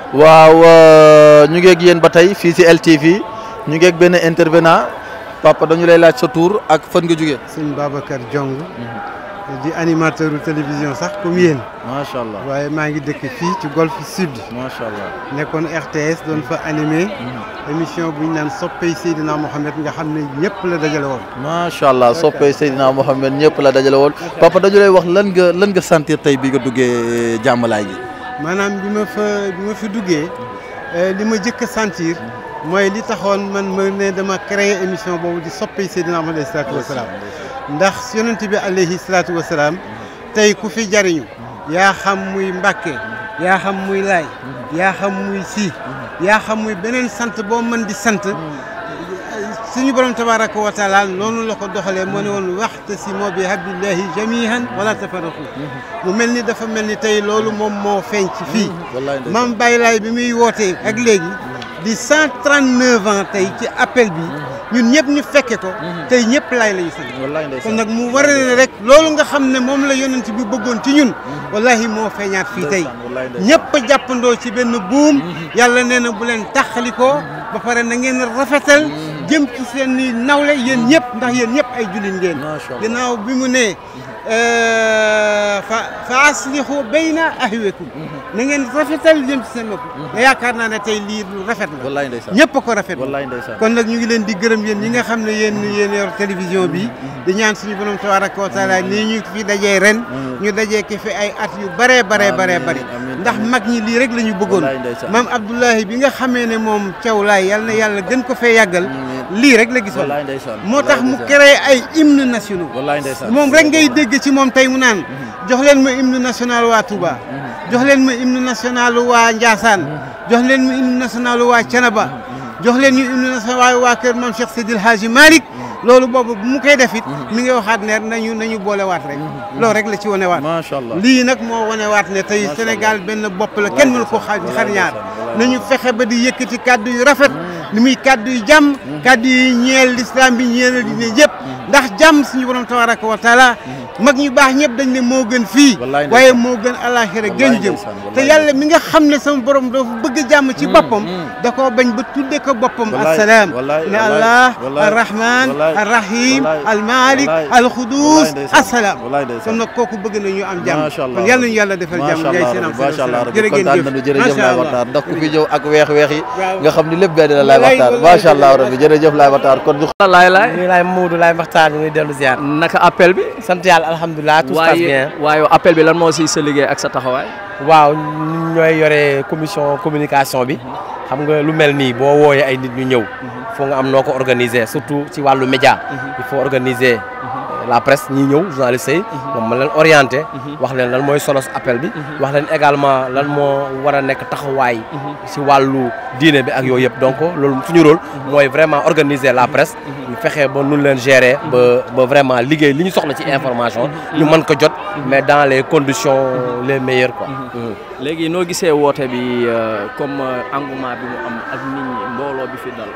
waaw ñu ngi ak yéen ba tey fii ci LTV ñu ngi ak benn intervenant papa dañu lay laaj sa tour ak fan nga jógee. sëñ Babacar Diong. di animateur télévision sax comme yéen. macha allah waaye maa ngi dëkk fii ci Golf Sud. macha allah nekkoon RTS doon fa animé. émission bu ñu naan soppey Seydina Mohamed nga xam ne ñëpp la dajale woon. macha allah soppey Seydina Mohamed ñëpp la dajale woon papa dañu lay wax lan nga sentir tey bi nga duggee jàmmalaay gi. maanaam bi ma fi duggee li ma jëkk a sentir mooy li taxoon man ma ne dama créer émission boobu di soppey Seydina Mohamed alayhi salaatu wasalaam ndax yonent bi alayhi salaatu wasalaam tey ku fi jariñu yaa xam muy Mbàkke yaa xam muy Laay yaa xam muy Si yaa xam muy beneen sant boo mën di sant suñu borom tabaraka wa taala noonu la ko doxalee moo ne woon waxtasimu bi hablillahi jamihan wala tafarraqu mu mel ni dafa mel ni tey loolu moom moo feeñ ci fii Maam Baye Laay bi muy wootee ak léegi di 139 ans tey ci appel bi ñun ñëpp ñu fekke ko tey ñëpp laay lañu sant kon nag mu war ne rek loolu nga xam ne moom la yonent bi bëggoon ci ñun wallahi moo feeñaat fii tey ñëpp a jàppandoo ci benn buum yàlla nee na bu leen taxalikoo ba pare na ngeen rafetal jëm ci seen i nawle yéen ñëpp ndax yéen ñëpp ay jullit ngeen ginnaaw bi mu ne fa aslihu bayna ahwakum na ngeen rafetal jëm ci seen bopp te yaakaar naa ne tey lii lu rafet la ñëpp a ko rafet kon nag ñu ngi leen di gërëm yéen ñi nga xam ne yéen yor télévision bi di ñaan suñu borom tabaraka wa taala nii ñu fi dajee ren ñu dajee ki fi ay at yu bare ndax mag ñi lii rek la ñu bëggoon maam Abdoulahi bi nga xamee ne moom Thiaw Laay yal na yàlla gën ko fee yàggal lii rek la gisoon moo tax mu créé ay hymnes nationaux moom rek ngay dégg ci moom tey mu naan jox leen ma hymne national waa Touba jox leen ma hymne national waa Ndiassane jox leen ma hymne national waa Thiénaba jox leen ñu hymne national waa kër Mame Cheikh Seydil Hadji Malick loolu boobu bu mu koy def it mi ngi waxaat ne nañu boolewaat rek loolu rek la ci wanewaat lii nag moo wanewaat ne tey Sénégal benn bopp la kenn mënu ko xar ñaar nañu fexe ba di yëkkati kàddu yu rafet ni muy kàddu yu jàmm kàddu yi ñeel l'islam bi ñeel diine yëpp ndax jàmm suñu borom tabaraka wa taala mag ñu baax ñëpp dañ ne moo gën fii waaye moo gën alaxira gën jëm te yàlla mi nga xam ne sama borom dafa bëgg jàmm ci boppam da koo bañ ba tudde ko boppam assalaam ne allah arrahman arrahim almalik alxudus assalaam kon nag kooku bëgg na ñu am jàmm kon yàlla nañu yàlla defal jàmm jaay seen am jërëjëf Laay Matar ndax ku fi ñëw ak weex-weex yi nga xam ni lépp benn la Laay Matar macha allah rabbi jërëjëf Laay Matar kon ñu laay Mamadou Laay Matar ñu ngi dellu ziar naka appel bi sant yàlla alhamdulilah tout se passe bien waaye appel bi lan moo si sa liggéey ak sa taxawaay waaw ñooy yore commission communication bi xam nga lu mel nii boo wooyee ay nit ñu ñëw faut nga am noo ko organiser surtout ci wàllu média il faut organiser la presse ñi ñëw journaliste yi moom ma leen orienté wax leen lan mooy solos appel bi wax leen également lan moo war a nekk taxawaay ci wàllu diine bi ak yooyu yëpp donc loolu suñu rôle mooy vraiment organiser la presse ñu fexe ba nun leen gérer ba vraiment liggéey li ñu soxla ci information ñu mën ko jot mais dans les conditions les meilleures quoi léegi noo gisee woote bi comme engouement bi mu am ak nit ñi mbooloo bi fi dal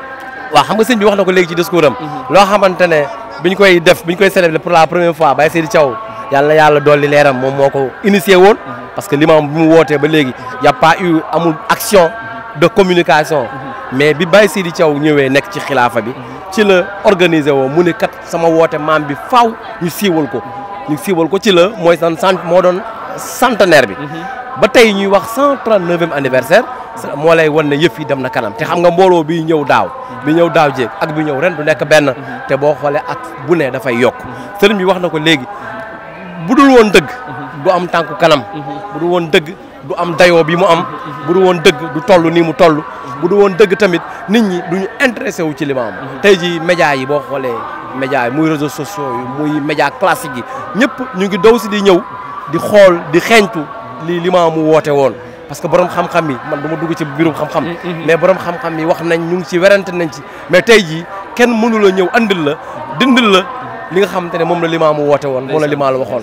waaw xam nga sëñ bi wax na ko léegi ci discours am loo xamante ne biñ koy célébrer pour la première fois Baye Seydi Thiaw yàlla na yàlla dolli leeram moom moo ko initié woon parce que l'imam bi mu wootee ba léegi y a pas eu amul action de communication mais bi Baye Seydi Thiaw ñëwee nekk ci xilaafa bi ci la organiser woo mu ne kat sama woote maam bi faaw ñu siiwal ko ci la mooy moo doon centenaire bi ba tey ñuy wax 139e anniversaire moo lay wan ne yëf yi dem na kanam te xam nga mbooloo bi ñëw daaw jéeg ak bi ñëw ren du nekk benn te boo xoolee at bu ne dafay yokk sëriñ bi wax na ko léegi bu dul woon dëgg du am tànku kanam bu dul woon dëgg du am dayoo bi mu am bu dul woon dëgg du toll nii mu toll bu dul woon dëgg tamit nit ñi duñu intéressé wu ci li ma am tey ji média yi boo xoolee média yi muy réseaux sociaux yi muy média classique yi ñëpp ñu ngi daw si di ñëw di xool di xeeñtu li ma mu woote woon parce que borom xam-xam yi man du ma dugg ci biirum xam-xam mais borom xam-xam yi wax nañ ñu ngi ci werante nañ ci mais tey jii kenn mënu la ñëw andil la dindil la li nga xamante ne moom la limaamu woote woon moom la limaa la waxoon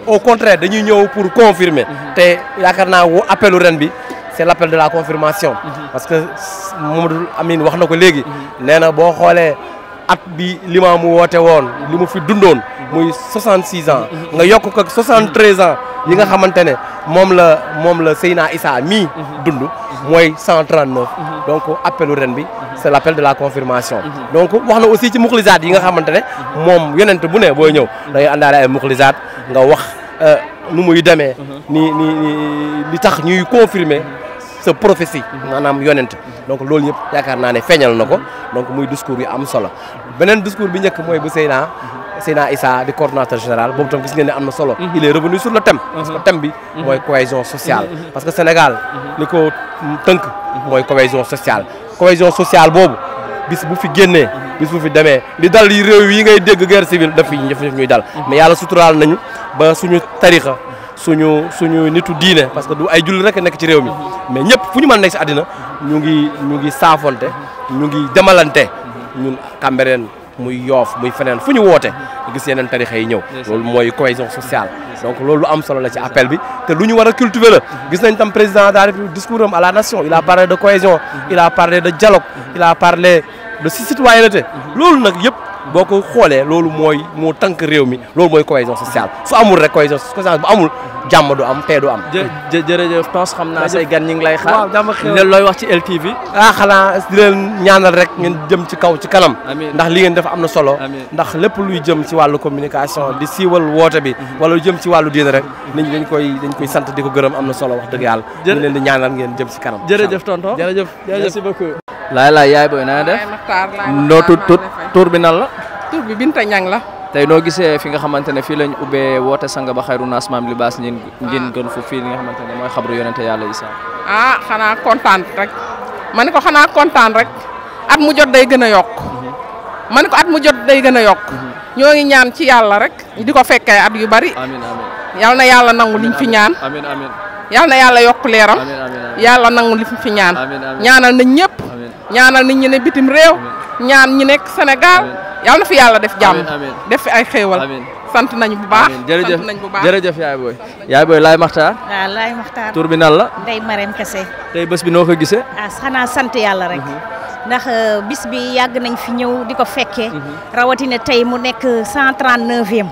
au contraire dañuy ñëw pour confirmer te yaakaar naa appelu ren bi c'est l'appel de la confirmation parce que Mamadou Amine wax na ko léegi nee na boo xoolee at bi limaamu woote woon li mu fi dundoon muy 66 ans nga yokk ko 73 ans yi nga xamante ne moom la Seyna Issa mii dund mooy 139 donc appelu ren bi c'est l'appel de la confirmation donc wax na aussi ci muxlisaat yi nga xamante ne moom yonent bu ne booy ñëw dangay àndaale ay muxlisaat nga wax nu muy demee li tax ñuy confirmer sa prophétie maanaam yonent donc loolu yëpp yaakaar naa ne feeñal na ko donc muy discours yu am solo beneen discours bi njëkk mooy bu Seyna Issa di coordonnateur général boobu tam gis ngeen ne am na solo il est revenu sur le thème parce que thème bi mooy cohésion sociale parce que Sénégal li ko tënk mooy cohésion sociale boobu bis bu fi génnee bis bu fi demee li dal yi réew yi ngay dégg guerre civile daf fi ñuy dal mais yàlla suturaal nañu ba suñu tarixa suñu nitu diine parce que du ay julli rek nekk ci réew mi mais ñëpp fu ñu mën nekk si àddina ñu ngi saafonte ñu ngi demalante ñun Cambérène muy Yoff muy feneen fu ñu woote gis yeneen tarixa yi ñëw loolu mooy cohésion sociale donc loolu lu am solo la ci appel bi te lu ñu war a cultiver la gis nañ tam président de la République discours am à la nation il a parlé de cohésion il a parlé de dialogue il a parlé de citoyenneté loolu nag yëpp boo ko xoolee loolu moo tànk réew mi loolu mooy cohésion sociale su amul rek cohésion sociale bu amul jàmm du am tee du am. jërëjëf Tonce xam naa say gan ñi ngi lay xaar. waaw jàmm xew looy wax ci LTV. xanaa di leen ñaanal rek ngeen jëm ci kaw ci kanam. ndax li ngeen def am na solo. ndax lépp luy jëm ci wàllu communication di siiwal woote bi. wala lu jëm ci wàllu diine rek nit ñi dañ koy sant di ko gërëm am na solo wax dëgg yàlla. ñu leen di ñaanal ngeen jëm ci kanam. jërëjëf tonton jërëjëf merci beaucoup. laay yaay booy na def. noo tur bi nan la. tur bi Binta Ñang la. tey noo gisee fi nga xamante ne fii lañ ubbee woote sang ba xayru naas maam libaas ngeen gën fu fii li nga xamante ne mooy xabru yonente yàlla Isa. xanaa kontaan rek ma ne ko xanaa kontaan rek at mu jot day gën a yokk ma ne ko at mu jot day gën a yokk ñoo ngi ñaan ci yàlla rek di ko fekkee at yu bari. amiin amiin yal na yàlla nangu liñ fi ñaan. amiin amiin yal na yàlla yokk leeram. yàlla nangu liñ fi ñaan. ñaanal nañ ñëpp. ñaanal nit ñi ne bitim réew. ñaan ñi nekk Sénégal. yàlla na fi yàlla def jàmm def fi ay xéewal sant nañu bu baax jërëjëf sant nañu bu baax jërëjëf yaay booy Laay Maxtaar waaw Laay Maxtaar tur bi nan la Ndeye Marème Kese tey bés bi noo ko gisee xanaa sant yàlla rek ndax bis bi yàgg nañ fi ñëw di ko fekkee rawatina tey mu nekk 139e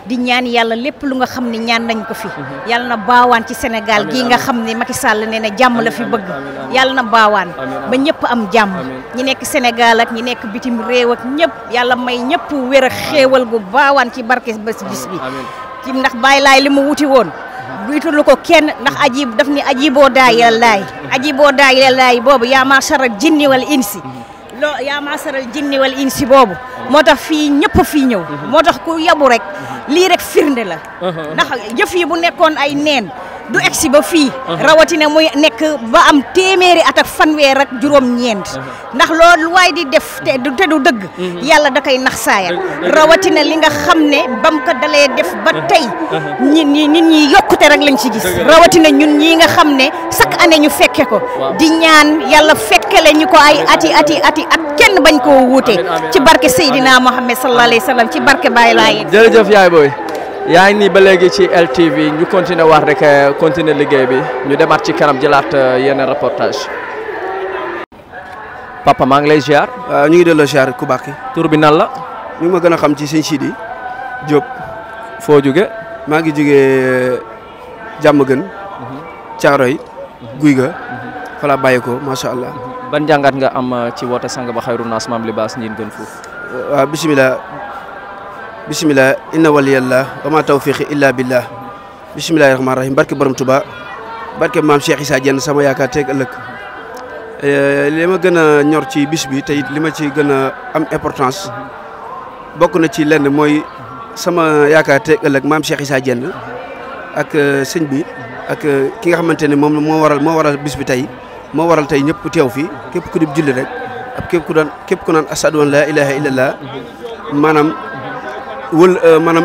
di ñaan yàlla lépp lu nga xam ne ñaan nañ ko fi yàlla na baawaan ci Sénégal gii nga xam ne Macky Sall nee na jàmm la fi bëgg yàlla na baawaan ba ñëpp am jàmm ñi nekk Sénégal ak ñi nekk bitim réew ak ñëpp yàlla may ñëpp wér a xéewal gu baawaan ci barke bés bis bi ci ndax Baay Laay li mu wuti woon buytulu ko kenn ndax daf ni ajiboo daay laay boobu yaa maasaral jinni wal insi yaa maasaral jinni wal insi boobu moo tax fii ñëpp fii ñëw moo tax ku yabu rek lii rek firnde la ndax jëf yi bu nekkoon ay neen du egsi ba fii rawatina muy nekk ba am téeméeri at ak fanweer ak juróom-ñeent ndax loolu waay di def te du dëgg yàlla da koy nax saayal rawatina li nga xam ne bam ko dalee def ba tey nit ñi yokkute rek lañ ci gis rawatina ñun ñii nga xam ne chaque année ñu fekke ko di ñaan yàlla fekkele ñu ko ay ati at kenn bañ koo wuute ci barke Seydina Mohamed sallallahu alayhi wa sallam ci barke Baye Laye. jërëjëf yaay booy yaa ngi nii ba léegi ci LTV ñu continuer wax rek continuer liggéey bi ñu demaat ci kanam jëlaat yenn reportage papa maa ngi lay ziar. ñu ngi delloo ziar ku baax ki tur bi nan la. ñu ma gën a xam ci sëñ Sidi Diop. foo jóge maa ngi jógee jàmm gën. Caaroy. guy ga. fa laa bàyyi ko macha allah. ban jàngat nga am ci woote sang ba xayru naas maam libaas ñiin gën foofu. waaw bisimilah inna waliyallah wa ma tawfiqi illa billah bisimilahi rahmaani rahim barke borom Tuba barke maam Cheikh Issa Diène sama yaakaar teeg ëllëg li ma gën a ñor ci bis bi te it li ma ci gën a am importance bokk na ci lenn mooy sama yaakaar teeg ëllëg maam Cheikh Issa Diène ak sëñ bi ak ki nga xamante ne moom moo waral bis bi tey moo waral tey ñëpp teew fii képp ku di julli rek ak képp ku naan ashadu an la ilaha illallah maanaam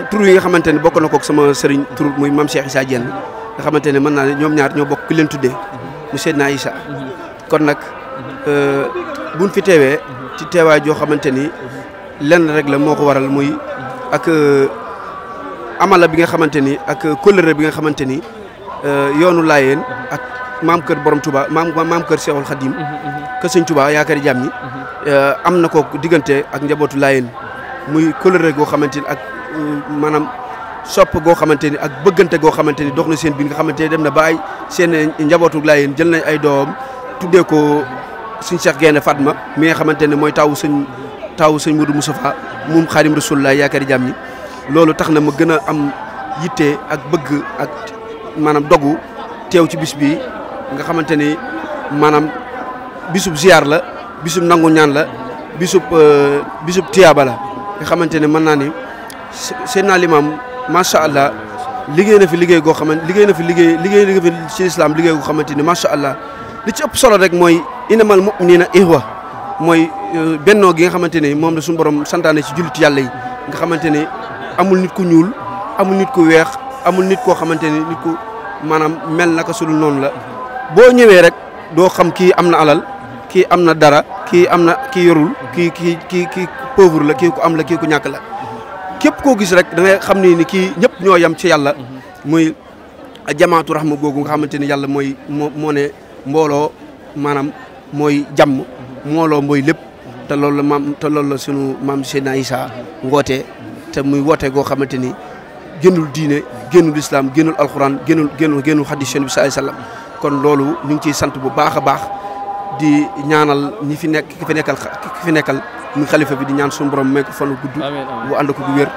tur yi nga xamante ne bokk na kook sama sëriñ tur muy maam Cheikh Issa Diène nga xamante ne mën naa ne ñoom ñaar ñoo bokk ki leen tuddee mu Seydina Issa kon nag buñ fi teewee ci teewaay joo xamante ni lenn rek la moo ko waral muy ak amala bi nga xamante ni ak kóllëre bi nga xamante ni yoonu Laayeen ak maam kër borom Touba maam kër Seexul Xadim kër sëñ Touba yaakaari jàmm ñi am na ko diggante ak njabootu Laayeen muy kóllëre goo xamante ni ak maanaam sopp goo xamante ni ak bëggante goo xamante ni dox na seen biir nga xamante ni dem na ba ay seen njabootu Laayeen jël nañ ay doom tuddee ko suñ Cheikh Gaynde Fatma mi nga xamante ne mooy taawu sëñ Modou Moustapha moom Xaadim Rasulullah yaakaari jàmm ñi loolu tax na ma gën a am yitte ak bëgg ak maanaam dogu teew ci bis bi nga xamante ni maanaam bisub ziar la bisub nangu ñaan la bisub tiyaaba la nga xamante ne mën naa ni Seydina Limaam macha allah liggéey na fi liggéey goo xamante liggéey na fi ci lislaam liggéey goo xamante ni macha allah li ci ëpp solo rek mooy innamal mu'minina ihwa mooy bennoo gi nga xamante ne moom la suñu borom santaane ci jullit yàlla yi nga xamante ne amul nit ku ñuul amul nit ku weex amul nit koo xamante ni nit ku maanaam mel naka sudul noonu la boo ñëwee rek doo xam kii am na alal kii am na dara kii yorul kii pauvre la kii ku am la kii ku ñàkk la képp koo gis rek da ngay xam ni kii ñëpp ñoo yem ci yàlla muy jamaatu rahma googu nga xamante ni yàlla mooy moo ne mbooloo maanaam mooy jàmm mbooloo mooy lépp te loolu la sunu maam Seydina Issa ngootee te muy woote goo xamante ni génnul diine génnul islam génnul alxuraan génnul xadis Yonent bi sallallahu alayhi wasallam kon loolu ñu ngi ciy sant bu baax a baax di ñaanal ñi fi nekk ki fi nekkal muy xalifa bi di ñaan suñu borom may ko fanu gudd bu ànd ko gu wér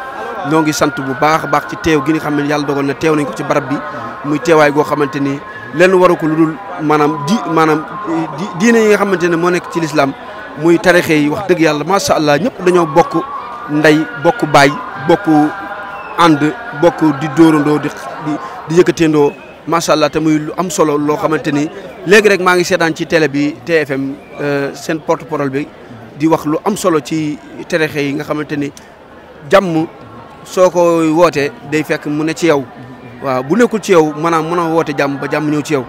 ñoo ngi sant bu baax a baax ci teew gi nga xam ne yàlla dogal na teew nañ ko ci barab bi muy teewaay goo xamante ni lenn waru ko lu dul maanaam diine yi nga xamante ne moo nekk ci lislaam muy tarixe yi wax dëgg yàlla macha allah ñëpp dañoo bokk ndey bokk baay bokk ànd bokk di dóorandoo di yëkkateendoo macha allah te muy lu am solo loo xamante ni léegi rek maa ngi seetaan ci télé bi TFM seen porte-parole bi di wax lu am solo ci tarixe yi nga xamante ni jàmm soo ko wootee day fekk mu ne ci yow waaw bu nekkul ci yow maanaam mën a woote jàmm ba jàmm ñëw ci yow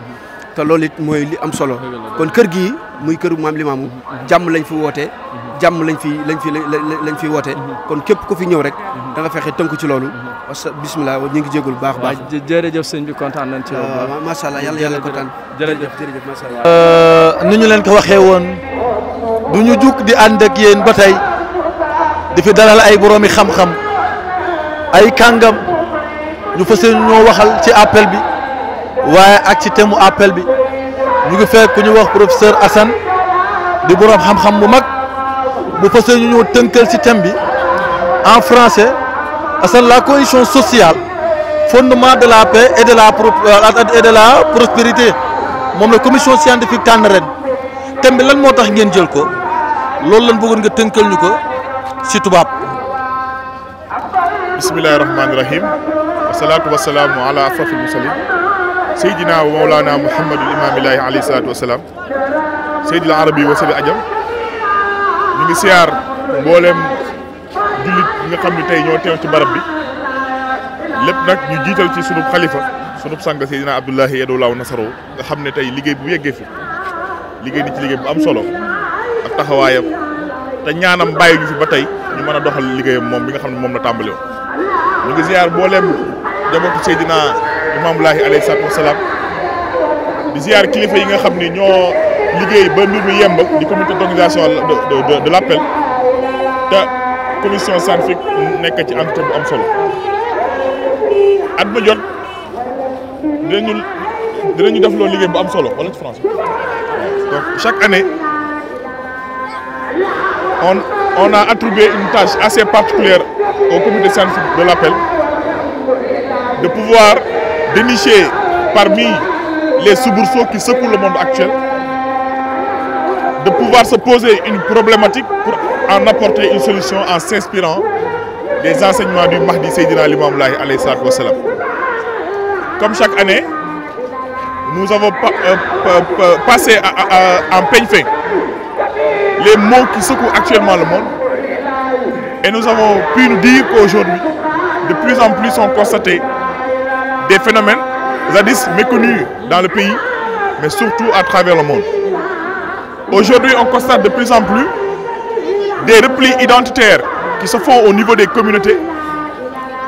te loolu it mooy li am solo kon kër gii muy këru maam Limaamu jàmm lañ fi wootee jàmm lañ fi woote kon képp ku fi ñëw rek da nga fexe tënku ci loolu parce que bismillah ñu ngi jégul baax baax jërëjëf sëñ bi kontaan nañ ci yow macha allah yàlla kontaan jërëjëf macha allah ni ñu leen ko waxee woon du ñu jug di ànd ak yéen ba tey di fi dalal ay boroomi xam-xam ay kàngam ñu fas yéene ñoo waxal ci appel bi waaye ak ci thème mu appel bi ñu ngi fekk ku ñu wax professeur Assane di boroom xam-xam bu mag bu fas yéene ñoo tënkal ci thème bi en français Assane la cohésion sociale fondement de la paix et de la prospérité moom la commission scientifique tànn ren thème bi lan moo tax ngeen jël ko loolu lan bëggoon nga tënkal ñu ko ci tubaab. bismillahi rahmaani rahim wasalaatu wasalaamu ala asrafil mursalin seydina wa mawlana muhammadul imamillahi alayhi salaatu wasalaam seydil arabi wa sabi ajam ñu ngi siyaar mbooleem jullit ñi nga xam ne tey ñoo teew ci barab bi lépp nag ñu jiital ci sunub xalifa sunub sang seydina abdullahi yadulaaw nasaro nga xam ne tey liggéey bu yeggee fi liggéey ni ci liggéey bu am solo ak taxawaayam te ñaanam bàyyi ñu fi ba tey ñu mën a doxal liggéeyam moom bi nga xam ne moom la tàmbali woon ñu ngi ziar mbooleem jabootu Seydina Imaamullaahi alayhi salaatu wasalaam di ziar kilifa yi nga xam ni ñoo liggéey ba mbir mi yemb di comité d'organisation de l'appel te commission scientifique nekk ci entité bu am solo at ma jot dinañu def loolu liggéey bu am solo wala ci français donc chaque année on a attribué une tâche assez particulière au comité scientifique de l'appel de pouvoir dénicher parmi les soubresauts qui secouent le monde actuel, de pouvoir se poser une problématique pour en apporter une solution en s'inspirant des enseignements du Mahdi Seydina Limamou Laye alayhi salatu wassalam. Comme chaque année, nous avons passé en peigne fin les maux qui secouent actuellement le monde. Et nous avons pu nous dire qu'aujourd'hui, de plus en plus sont constatés des phénomènes jadis méconnus dans le pays, mais surtout à travers le monde. Aujourd'hui, on constate de plus en plus des replis identitaires qui se font au niveau des communautés.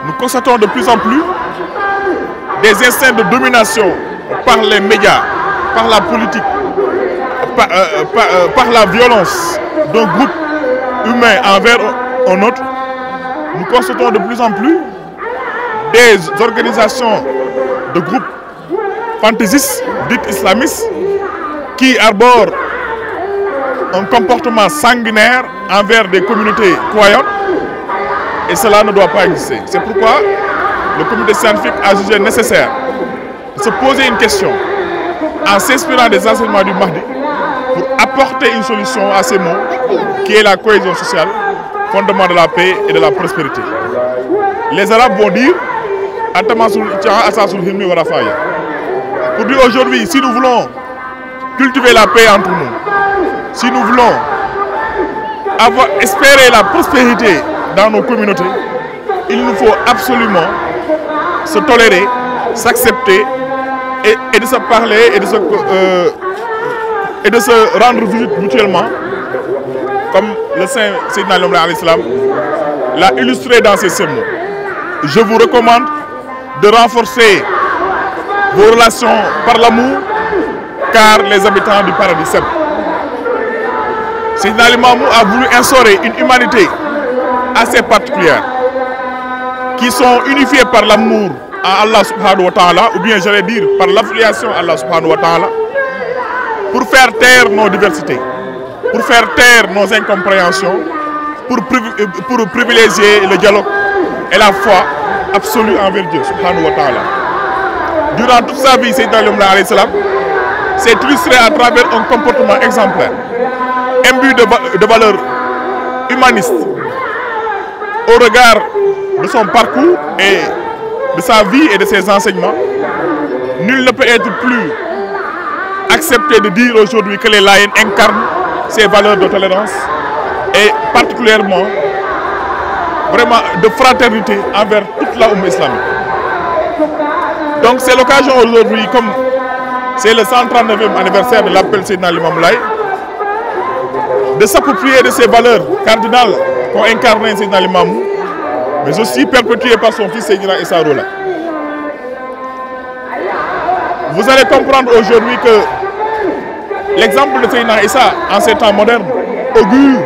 Nous constatons de plus en plus des instincts de domination par les médias, par la politique, par la violence d'un groupe humain envers un autre. Nous constatons de plus en plus des organisations de groupes fantaisistes, dites islamistes, qui arbore un comportement sanguinaire envers des communautés croyantes, et cela ne doit pas exister. C'est pourquoi le comité scientifique a jugé nécessaire de se poser une question en s'inspirant des enseignements du Mahdi pour apporter une solution à ces maux qui est la cohésion sociale, fondement de la paix et de la prospérité. Les Arabes vont dire pour dire aujourd'hui, si nous voulons cultiver la paix entre nous, si nous voulons espérer la prospérité dans nos communautés, il nous faut absolument se tolérer, s'accepter et de se parler et de se rendre visite mutuellement, comme le Saint Sayyidina Limamou alayhi salam l'a illustré dans ses sermons. Je vous recommande de renforcer vos relations par l'amour, car les habitants du paradis s'aiment. Sayyidina Limamou a voulu instaurer une humanité assez particulière, qui sont unifiés par l'amour à Allah subhanahu wa ta'ala, ou bien j'allais dire par l'affiliation à Allah subhanahu wa ta'ala, pour faire taire nos diversités, pour faire taire nos incompréhensions, pour privilégier le dialogue et la foi absolue envers Dieu subhanahu wa ta'ala. Durant toute sa vie, Sayyidina Limamou alayhi salam s'est illustré à travers un comportement exemplaire, imbu de valeurs humanistes. Au regard de son parcours et de sa vie et de ses enseignements, nul ne peut être plus accepté de dire aujourd'hui que les Layènes incarnent ces valeurs de tolérance et particulièrement vraiment de fraternité envers toute la Oumma islamique. Donc c'est l'occasion aujourd'hui, comme c'est le 139e anniversaire de l'appel Sayyidina Limamou Laye, de s'approprier de ces valeurs cardinales qu'ont incarné Sayyidina Limamou, mais aussi perpétuées par son fils Sayyidina Issa Rouhou Laye. Vous allez comprendre aujourd'hui que l'exemple de Sayyidina Issa en ces temps modernes augure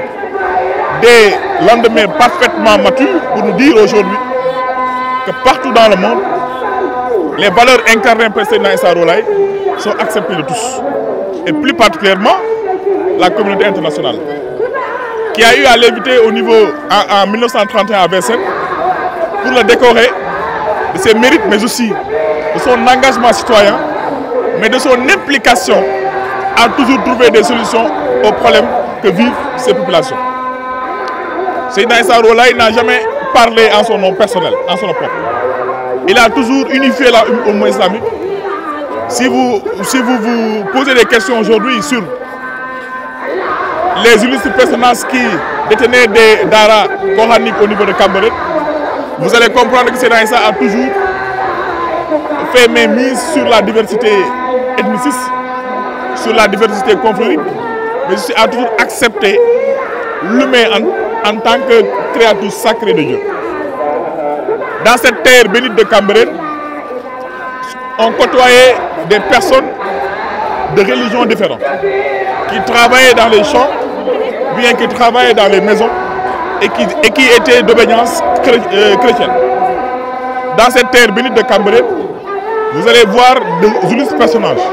des lendemains parfaitement matures pour nous dire aujourd'hui que partout dans le monde, les valeurs incarnées par Sayyidina Issa Rouhou Laye sont acceptées de tous, et plus particulièrement la communauté internationale, qui a eu à l'inviter au niveau en 1931 à Vincennes pour le décorer de ses mérites, mais aussi de son engagement citoyen, mais de son implication à toujours trouver des solutions aux problèmes que vivent ces populations. Sayyidina Issa Rouhou Laye n'a jamais parlé en son nom personnel, en son nom propre. Il a toujours unifié la Oumma islamique. Si vous vous posez des questions aujourd'hui sur les illustres personnages qui détenaient des daras coraniques au niveau de Cambérène, vous allez comprendre que Sayyidina Issa a toujours fait mainmise sur la diversité ethniciste, sur la diversité confrérique, mais aussi a toujours accepté l'humain en tant que créature sacrée de Dieu. Dans cette terre bénite de Cambérène, on côtoyait des personnes de religions différentes, qui travaillaient dans les champs, bien qui travaillaient dans les maisons, et qui étaient d'obédience chrétienne. Dans cette terre bénite de Cambérène, vous allez voir de illustres personnages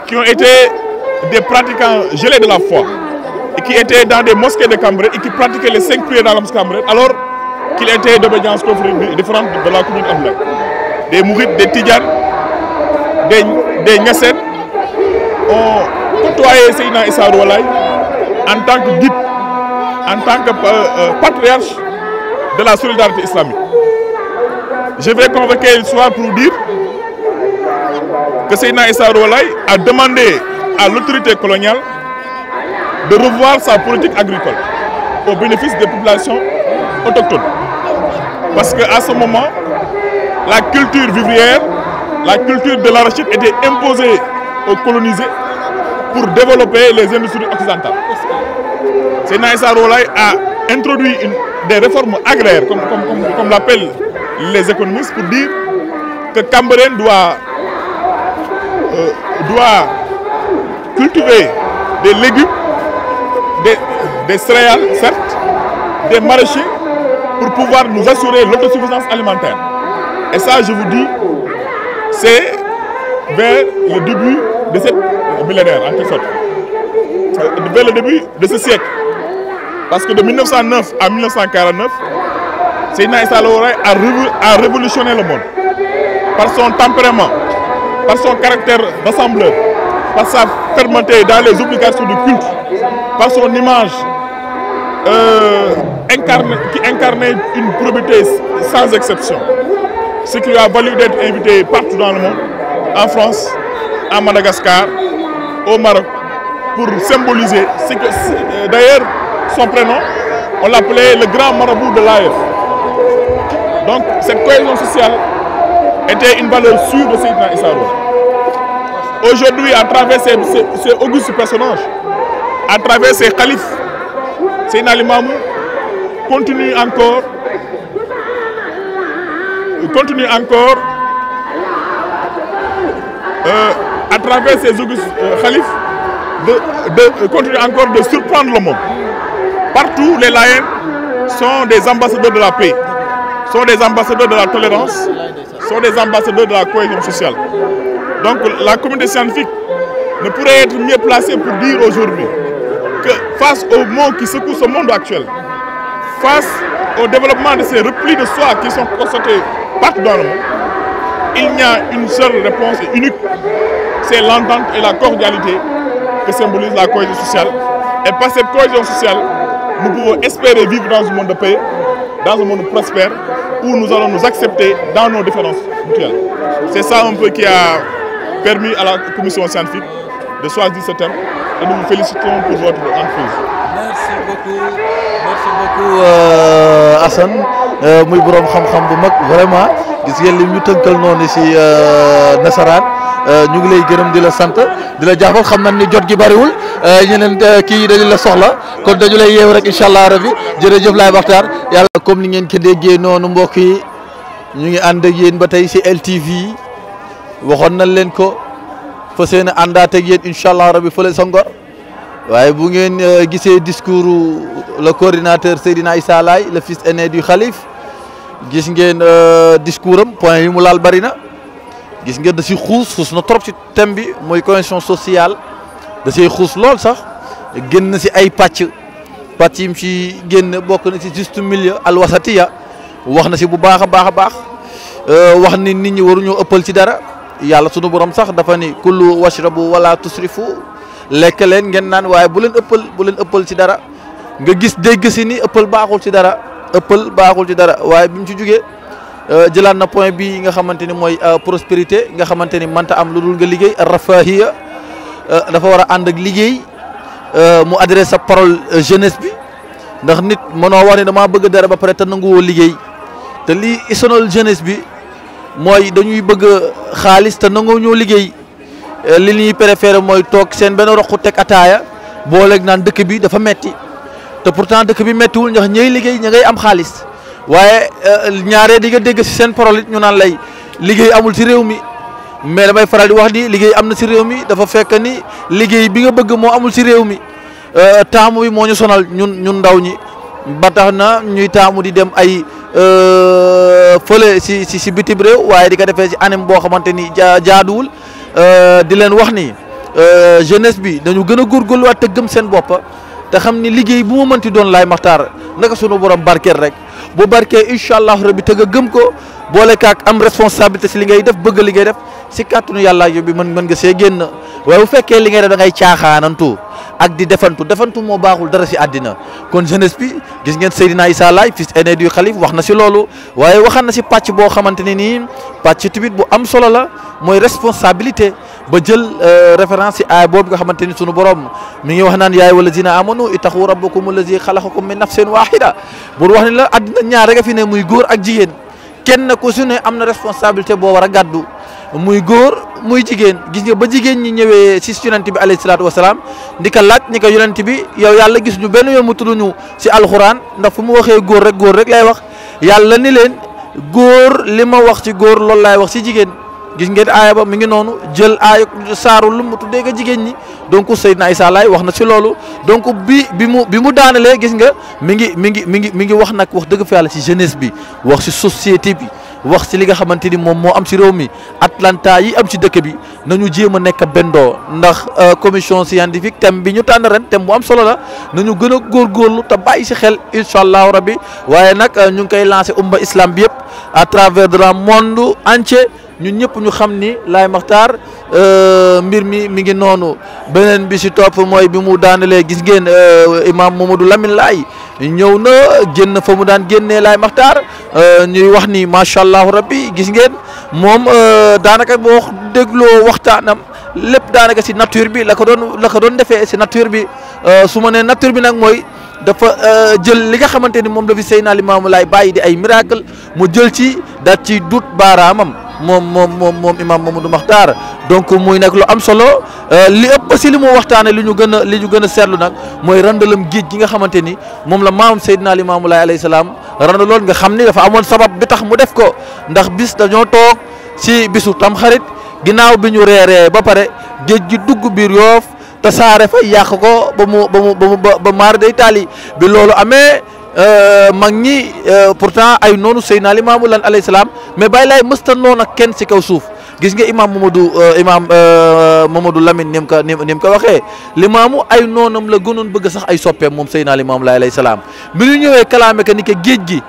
qui ont été des pratiquants gelés de la foi, et qui étaient dans des mosquées de Cambérène et qui pratiquaient les 5 prières dans la mosquée de Cambérène, alors qu'ils étaient d'obédience différente de la communauté Ahmadiyya. Des Mourides, des Tidjanes, des Niassènes ont côtoyé Sayyidina Issa Rouhou Laye en tant que guide, en tant que patriarche de la solidarité islamique. Je vais convoquer le soir pour dire que Sayyidina Issa Rouhou Laye a demandé à l'autorité coloniale de revoir sa politique agricole au bénéfice des populations autochtones. Parce qu'à ce moment, la culture vivrière, la culture de l'arachide était imposée aux colonisés pour développer les industries occidentales. Sayyidina Issa Rouhou Laye a introduit des réformes agraires, comme l'appellent les économistes, pour dire que Cambérène doit cultiver des légumes, des céréales, certes, des maraîchers, pour pouvoir nous assurer l'autosuffisance alimentaire. Et ça, je vous dis, c'est vers le début de cette millénaire, en quelque sorte. Dès le début de ce siècle. Parce que de 1909 à 1949, Seydina Issa Laye a révolutionné le monde. Par son tempérament, par son caractère rassembleur, par sa fermeté dans les obligations du culte, par son image qui incarnait une probité sans exception. Ce qui lui a valu d'être invité partout dans le monde, en France, à Madagascar, au Maroc, pour symboliser ce que, d'ailleurs, son prénom, on l'appelait le grand marabout de l'AF. Donc, cette cohésion sociale était une valeur sûre de Seydina Issa Laye. Aujourd'hui, à travers ces augustes personnages, à travers ces khalifes, Seydina Limamou continue encore à travers ces augustes khalifes, continue encore de surprendre le monde. Partout, les Layènes sont des ambassadeurs de la paix, sont des ambassadeurs de la tolérance, sont des ambassadeurs de la cohésion sociale. Donc la communauté scientifique ne pourrait être mieux placée pour dire aujourd'hui que face aux maux qui secouent ce monde actuel, face au développement de ces replis de soi qui sont constatés partout dans le monde, il n'y a une seule réponse unique, c'est l'entente et la cordialité que symbolise la cohésion sociale. Et par cette cohésion sociale, nous pouvons espérer vivre dans un monde de paix, dans un monde prospère, où nous allons nous accepter dans nos différences mutuelles. C'est ça un peu qui a permis à la commission scientifique de choisir ce thème et nous vous félicitons pour votre entreprise. Merci beaucoup Assane muy borom xam-xam bu mag vraiment gis ngeen li ñu tënkal noonu ci nasaraan ñu ngi lay gërëm di la sant di la jaafal xam nañ ni jot gi bariwul ñeneen kii dañu la soxla kon dañu lay yeew rek incha allah rabi jërëjëf laay waxtaan yàlla comme ni ngeen ko déggee noonu mbokk yi ñu ngi ànd ak yéen ba tey ci LTV waxoon nañ leen ko fa seen àndaat ak yéen incha allah rabi fële sa Ngor waaye bu ngeen gisee discours le coordinateur Seydina Issa Laye le fils aîné du khalife gis ngeen discours am point yi mu laal bari na gis ngeen da si xuus na trop ci thème bi mooy cohésion sociale da see xuus lool sax génn si ay pàcc yi mu ci génn bokk na si juste milieu alwasatiya wax na si bu baax a baax wax ni nit ñi waruñoo ëppal ci dara yàlla sunu borom sax dafa ni kullu washrabu wala tusrifu lekk leen ngeen naan waaye bu leen ëppal ci dara nga gis dégg si ni ëppal baaxul ci dara waaye bi mu ci jugee jëlaat na point bi nga xamante ni mooy prospérité nga xamante ni mënta am lu dul nga liggéey rafahiya dafa war a ànd ak liggéey mu adresse sa parole jeunesse bi ndax nit mënoo wax ne damaa bëgg dara ba pare te nanguwoo liggéey te lii sonal jeunesse bi mooy dañuy bëgg xaalis te nangoo ñoo liggéey li ñuy préféré mooy toog seen benn roqu teg ataaya booleeg naan dëkk bi dafa metti te pourtant dëkk bi mettiwul ndax ñooy liggéey ña ngay am xaalis waaye ñaaree di nga dégg si seen parole it ñu naan lay liggéey amul si réew mi mais damay faral di wax ni liggéey am na si réew mi dafa fekk ni liggéey bi nga bëgg moo amul si réew mi taamu bi moo ñu sonal ñun ndaw ñi ba tax na ñuy taamu di dem ay fële si bitim réew waaye di ko defee si anam boo xamante ni jaaduwul di leen wax ni jeunesse bi dañu gën a góorgóorluwaat te gëm seen bopp te xam ni liggéey bu ma mënti doon laay maxtaar naka sunu borom barkeel rek bu barkee incha allah rabbi te nga gëm ko boole kaak am responsabilité si li ngay def bëgg li ngay def si kàttanu yàlla bi mën nga see génn waaye bu fekkee li ngay def da ngay caaxaanantu ak di defantu moo baaxul dara si àddina kon jeunesse bi gis ngeen Seydina Issa Laye fils aîné du khalife wax na si loolu waaye waxaan na si pàcc boo xamante ne nii pàcc tamit bu am solo la mooy responsabilité ba jël référence si aay boobu nga xamante ni sunu borom mi ngi wax naan yaay wallazina amanu ittaqu rabbakum allazi xalaqakum min nafsin wahida bu wax ni la àddina ñaar rek a fi ne muy góor ak jigéen kenn ku su ne am na responsabilité boo war a gàddu muy góor muy jigéen gis nga ba jigéen ñi ñëwee si yonent bi alayhi salaatu wasalaam di ko laaj ni ko yonent bi yow yàlla gis ñu benn yoon mu tudd ñu si alxuraan ndax fu mu waxee góor rek lay wax yàlla ni leen góor li ma wax ci góor loolu laay wax si jigéen gis ngeen aaya ba mi ngi noonu jël aaya saaru lu mu tuddee ko jigéen ñi donc Seydina Issa Laye wax na si loolu donc bi mu daanalee gis nga mi ngi wax nag wax dëgg fa yàlla si jeunesse bi wax si société bi wax ci li nga xamante ni moom moo am ci réew mi Atlanta yi am ci dëkk bi nañu jéem a nekk bendoo ndax commission scientifique thème bi ñu tànn ren thème bu am solo la nañu gën a góorgóorlu te bàyyi ci xel incha allahu rabbi waaye nag ñu ngi koy lancé umma islam bi yëpp à travers de la monde entier ñun ñëpp ñu xam ni Laye Makhtar mbir mi ngi noonu beneen bi ci topp mooy bi mu daanalee gis ngeen imam Mamadou Lamine Laye ñëw na génn fa mu daan génnee Laye Makhtar ñuy wax ni macha allah rabbi gis ngeen moom daanaka boo dégloo waxtaanam lépp daanaka ci nature bi la ko doon defee ci nature bi su ma nee nature bi nag mooy dafa jël li nga xamante ni moom la fi Seydina Limaamu Laay bàyyi di ay miracle mu jël ci daal ci dut baaraamam moom imam Mamadou Makhtar donc muy nekk lu am solo li ëpp si li mu waxtaane li ñu gën a seetlu nag mooy randalam géej gi nga xamante ni moom la maam Seydina Limaamu Laay alayhi salaam randaloon nga xam ni dafa amoon sabab bi tax mu def ko ndax bis dañoo toog si bisu tamxarit ginnaaw bi ñu reeree ba pare géej gi dugg biir Yoof tasaare fa yàq ko ba maar day taali bi loolu amee mag ñi pourtant ay noonu Seydina Limaamu lan alayhi salaam mais Baye Laye mësta noon ak kenn ci kaw suuf gis nga imam Mamadou Lamine ni mu ko waxee Limaamu ay noonam la gënoon bëgg sax ay soppeem moom Seydina Limaamu Laay alayhi salaam bi ñu ñëwee kalaame que ni que géej gi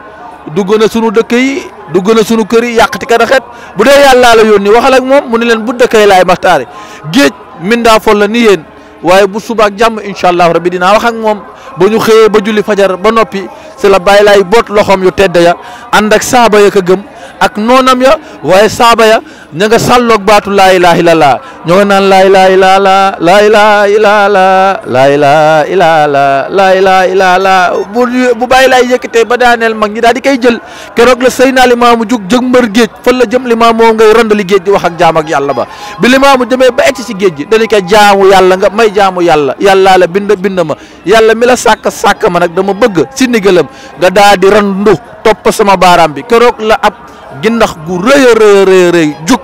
dugg na sunu dëkk yi dugg na sunu kër yi yàqati ka raxet bu dee yàllaa la yónni waxal ak moom mu ni leen bu dëkkee Laye Makhtar géej mindaa fol la ni yéen waaye bu subaak jàmm incha allah rabbi dinaa wax ak moom ba ñu xëyee ba julli fajar ba noppi c'est la Baye Laye boot loxoom yu tedd ya ànd ak saaba ya ka gëm ak noonam ya waaye saaba ya ña nga sàlloog baatu laa ilaha illallah ñoo nga naan laa ilaha illallah laa ilaha illallah laa ilaha illallah laa ilaha illallah bu Baye Laye yëkkatee ba daaneel mag ñi daal di koy jël keroog la Seydina Limaamu jug jëg mbër géej fan la jëm Limaamu moo ngay randali géej di wax ak jaam ak yàlla ba bi Limaamu demee ba egsi si géej gi dañu ko jaamu yàlla nga may jaamu yàlla yàllaa la bind ma yàlla mi la sàkk ma nag dama bëgg si ndigalam nga daal di randu topp sama baaraam bi keroog la ab ginnax gu rëy a rëy jug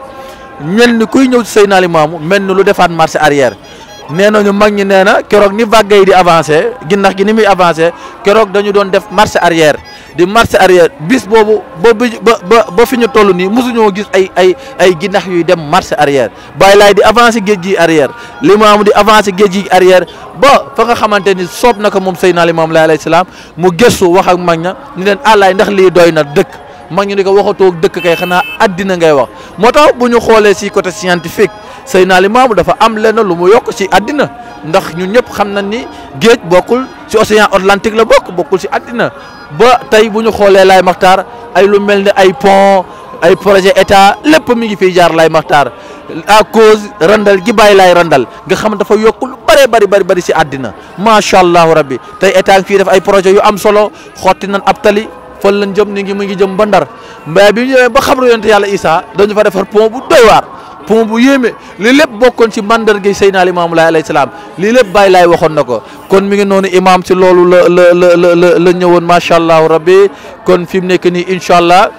mel ni kuy ñëw ci Seydina Limaamu mel ni lu defaat marche arrière nee nañu mag ñi nee na keroog ni vague yi di avancé ginnax gi ni muy avancé keroog dañu doon def marche arrière di marche arrière bis boobu ba fi ñu toll nii mosuñoo gis ay ginnax yuy dem marche arrière Baye Laye di avancé géej gi arrière Limaamu di avancé géej gi arrière ba fa nga xamante ni soob na ko moom Seydina Limaamu Laay alayhi salaam mu gëstu wax ak mag ña ni leen àllaay ndax lii doy na dëkk mag ñu ni ko waxatoo dëkk kay xanaa addina ngay wax moo tax bu ñu xoolee si côté scientifique Seydina Limaamu dafa am lenn lu mu yokk si addina ndax ñun ñëpp xam nañ ni géej bokkul si océan Atlantique la bokkul si addina ba tey bu ñu xoolee Laye Makhtar ay lu mel ni ay pont ay projet état lépp mi ngi fiy jaar Laye Makhtar à cause randal gi Baye Laye randal nga xam dafa yokk lu bari si àddina macha allahu rabbi tey état ngi fii def ay projet yu am solo xotti nañ ab tali fan lañ jëm ni ngi mu ngi jëm ba Ndar mais bi ñu ñëwee ba xabru yonent yàlla Isa dañu fa defar pont bu doy waar pont bu yéeme lii lépp bokkoon ci mandarga Seydina Limaamu Laay alayhi salaam lii lépp Baye Laye waxoon na ko kon mi ngi noonu imam ci loolu la ñëwoon macha allahu rabbi kon fi mu nekk nii incha allah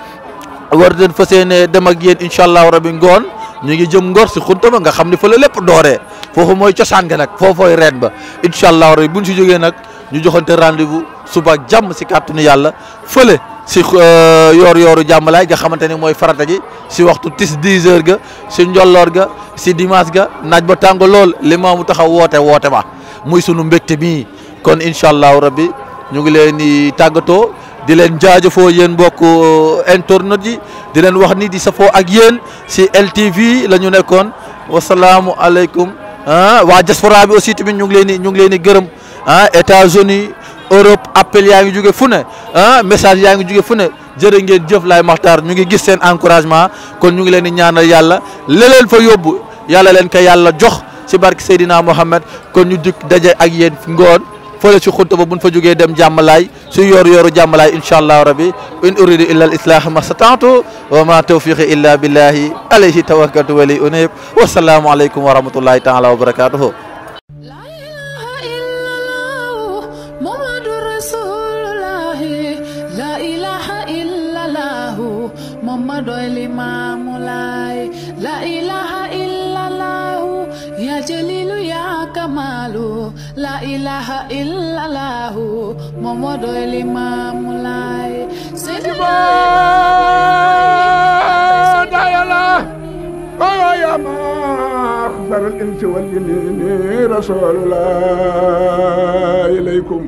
war den fas yéene dem ak yéen incha allahu rabbi ngoon ñu ngi jëm Ngor si xuntama nga xam ni fa la lépp dooree foofu mooy cosaan nga nag foofooy reen ba incha allahu rabbi buñ si jógee nag ñu joxante rendez-vous suba ak jàmm si kàttanu yàlla fële si yooru jàmmalaay nga xamante ne mooy farata gi si waxtu 10 heures ga si njolloor ga si dimanche ga naaj ba tàng lool Limaamu taxaw woote ba muy sunu mbégte mii kon incha allahu rabbi ñu ngi leen di tàggatoo di leen jaajëfoo yéen mbokk internet yi di leen wax ni di safoo ak yéen si LTV la ñu nekkoon wasalaamu aleykum waa diaspora bi aussi tamit ñu ngi leen di gërëm États-Unis Europe appel yaa ngi jóge fu ne message yaa ngi jóge fu ne jërë ngeen jëf Laye Makhtar ñu ngi gis seen encouragement kon ñu ngi leen di ñaanal yàlla leen fa yóbbu yàlla leen ko yàlla jox ci barke Seydina Mohamed kon ñu dikk daje ak yéen ngoon fële ci xunta ba buñ fa jógee dem jàmmalaay su yooru jàmmalaay incha allah rabbi in uridu illa al islah ma stata'tu wa ma tawfiqi illa billahi alayhi tawakkaltu wa ilayhi unib wa salaamu aleykum wa rahmatullahi taala wa barakatuhu Limaamu Laay la ilaha illallah ya jalilu ya kamalu la ilaha illallah Muhammadu Limaamu Laay يا معشر الإنس والجن رسول الله إليكم